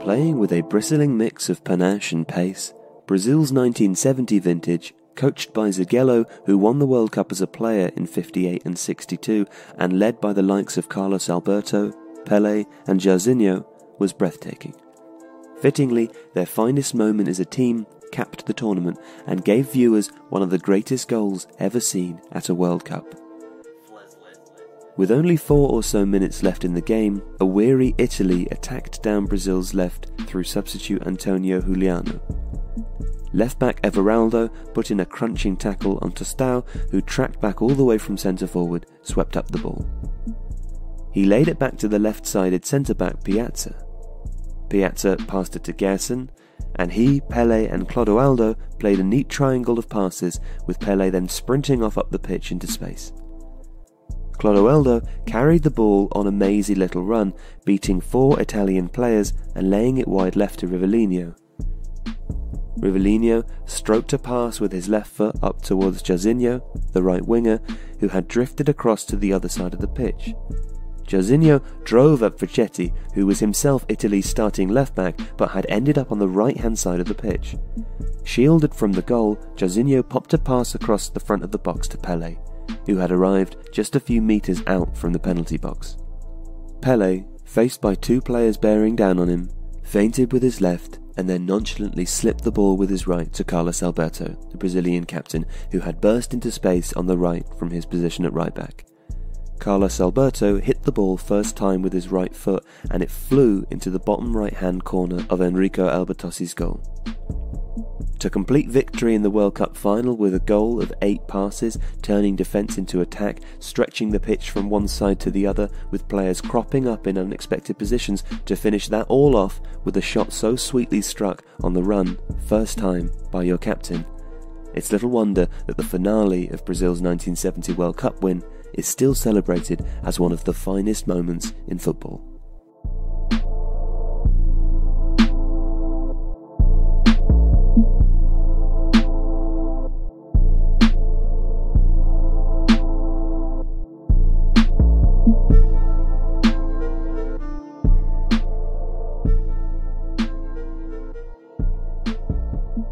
Playing with a bristling mix of panache and pace, Brazil's 1970 vintage, coached by Zaguello, who won the World Cup as a player in 58 and 62, and led by the likes of Carlos Alberto, Pelé and Jairzinho, was breathtaking. Fittingly, their finest moment as a team capped the tournament and gave viewers one of the greatest goals ever seen at a World Cup. With only 4 or so minutes left in the game, a weary Italy attacked down Brazil's left through substitute Antonio Juliano. Left-back Everaldo put in a crunching tackle on Tostão, who tracked back all the way from centre-forward, swept up the ball. He laid it back to the left-sided centre-back Piazza. Piazza passed it to Gerson, and he, Pelé and Clodoaldo played a neat triangle of passes, with Pelé then sprinting off up the pitch into space. Clodoaldo carried the ball on a mazy little run, beating 4 Italian players and laying it wide left to Rivellino. Rivellino stroked a pass with his left foot up towards Jairzinho, the right winger, who had drifted across to the other side of the pitch. Jairzinho drove at Facchetti, who was himself Italy's starting left-back but had ended up on the right-hand side of the pitch. Shielded from the goal, Jairzinho popped a pass across the front of the box to Pelé, who had arrived just a few metres out from the penalty box. Pelé, faced by 2 players bearing down on him, feinted with his left and then nonchalantly slipped the ball with his right to Carlos Alberto, the Brazilian captain, who had burst into space on the right from his position at right back. Carlos Alberto hit the ball first time with his right foot and it flew into the bottom right-hand corner of Enrico Albertosi's goal. To complete victory in the World Cup final with a goal of 8 passes, turning defence into attack, stretching the pitch from one side to the other, with players cropping up in unexpected positions, to finish that all off with a shot so sweetly struck on the run, first time, by your captain. It's little wonder that the finale of Brazil's 1970 World Cup win is still celebrated as one of the finest moments in football.